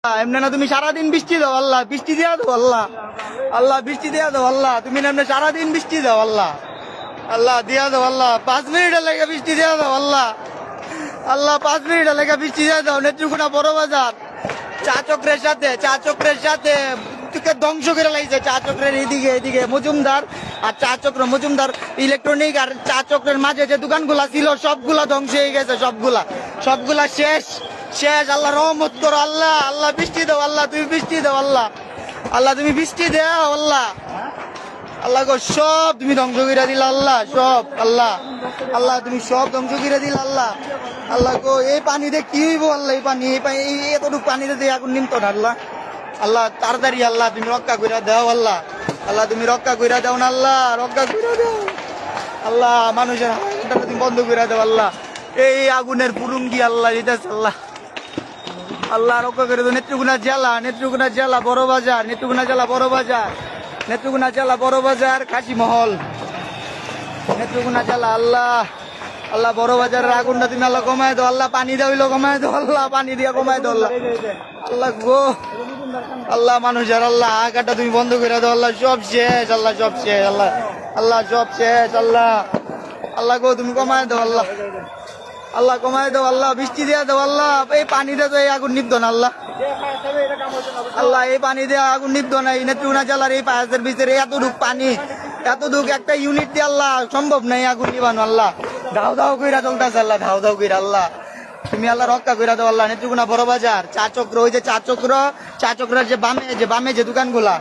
এমনি না তুমি সারাদিন বৃষ্টি দাও আল্লাহ, বৃষ্টি দিয়া দাও আল্লাহ, আল্লাহ বৃষ্টি দিয়া দাও আল্লাহ, তুমি এমনি সারাদিন বৃষ্টি দাও আল্লাহ, আল্লাহ দিয়া দাও আল্লাহ, 5 মিনিটের লেগে বৃষ্টি দিয়া দাও আল্লাহ, আল্লাহ 5 মিনিটের লেগে বৃষ্টি দিয়া দাও। নেত্রকোনা বড় বাজার চা চক্রের সাথে তোকে ধ্বংস করে লাগছে। চা চক্রের এদিকে এদিকে মজুমদার আর চা চক্র মজুমদার ইলেকট্রনিক আর চা চক্রের মাঝে যে দোকানগুলা ছিল সবগুলা ধ্বংস হয়ে গেছে, সবগুলা শেষ। আল্লাহ রহমত করো আল্লাহ, আল্লাহ বৃষ্টি দাও আল্লাহ, তুমি বৃষ্টি দাও আল্লাহ, আল্লাহ তুমি বৃষ্টি দাও আল্লাহ, আল্লাহ গো সব তুমি ধ্বংস করে দিলা আল্লাহ, সব আল্লাহ, আল্লাহ তুমি সব ধ্বংস করে দিলা আল্লাহ, আল্লাহ গো এই পানিতে কি হইব আল্লাহ, এই পানি এতটুকু পানিতে আগুন নিমতো না আল্লাহ, আল্লাহ তাড়াতাড়ি আল্লাহ তুমি রক্ষা করে দাও আল্লাহ, আল্লাহ তুমি রক্ষা করে দাও না আল্লাহ, রক্ষা করে দাও আল্লাহ, মানুষের হাতটা তুমি বন্ধ করে দাও আল্লাহ, এই আগুনের পুরুঙ্গি আল্লাহ দিতেছে আল্লাহ, আল্লাহ রক্ষা করে দাও। নেত্রকোনা জেলা বড় বাজার, নেত্রকোনা জেলা বড় বাজার কাশিমহল, নেত্রকোনা জেলা আল্লাহ, আল্লাহ বড় বাজারের আগুনটা তুমি আল্লাহ কমায় দাও আল্লাহ, পানি দেওয়া হইলো কমায় দাও আল্লাহ, পানি দিয়া কমায় দাও আল্লাহ, আল্লাহ গো আল্লাহ মানুষের আল্লাহ আগাটা তুমি বন্ধ করে দাও আল্লাহ, সব শেষ আল্লাহ, সব শেষ আল্লাহ, আল্লাহ সব শেষ আল্লাহ, আল্লাহ গো তুমি কমায় দাও আল্লাহ, আল্লাহ কমায় দাও আল্লাহ, বৃষ্টি দিয়া দাও আল্লাহ, এই পানি দিয়ে তো এই আগুন নিবতো না আল্লাহ, আল্লাহ এই পানি দিয়ে আগুন নিবতো না। এই নেত্রকোনা জেলার এই ফায়ার সার্ভিসের এতটুক পানি, এতটুক একটা ইউনিট দিয়ে আল্লাহ সম্ভব নাই আগুন নিবানো আল্লাহ, ধাও কইরা চলতেছে আল্লাহ, ধাও কইরা আল্লাহ তুমি আল্লাহ রক্ষা কইরা দাও আল্লাহ। নেত্রকোনা বড় বাজার চা চক্র, ওই যে চা চক্রের যে বামে যে দোকানগুলা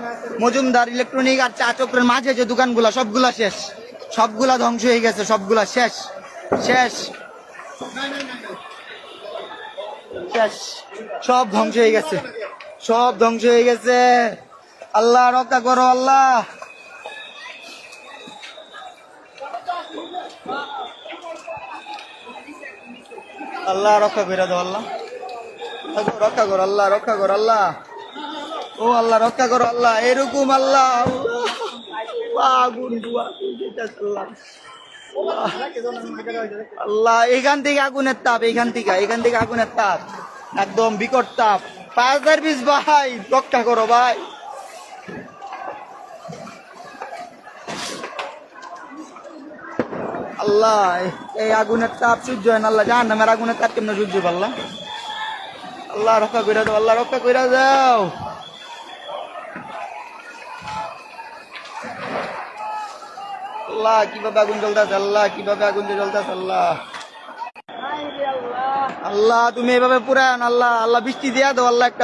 মজুমদার ইলেকট্রনিক আর চা চক্রের মাঝে যে দোকানগুলা সবগুলা শেষ, সবগুলা ধ্বংস হয়ে গেছে, সবগুলা শেষ, সব ধ্বংস হয়ে গেছে, সব ধ্বংস হয়ে গেছে, আল্লাহ রক্ষা করো আল্লাহ, আল্লাহ রক্ষা করে দাও আল্লাহ, রক্ষা করো আল্লাহ, রক্ষা করো আল্লাহ, ও আল্লাহ রক্ষা করো আল্লাহ, এরকম আল্লাহ আগুন আল্লাহ, এখান থেকে আগুনের তাপ, এখান থেকে আগুনের তাপ, একদম বিকট তাপ। ফায়ার সার্ভিস ভাই রক্ষা করো ভাই, আল্লাহ এই আগুনের তাপ সহ্য হয় না আল্লাহ, জাহান্নামের আগুনের তাপ কেমন সহ্য পাল্লা, আল্লাহ রক্ষা করে দাও আল্লাহ, রক্ষা করে দাও আল্লাহ, কিভাবে আগুন জ্বলতেছে আল্লাহ, কিভাবে আগুন জ্বলতেছে আল্লাহ, আল্লাহ তুমি এভাবে পুরান আল্লাহ, আল্লাহ বৃষ্টি দিয়া দাও আল্লাহ, একটা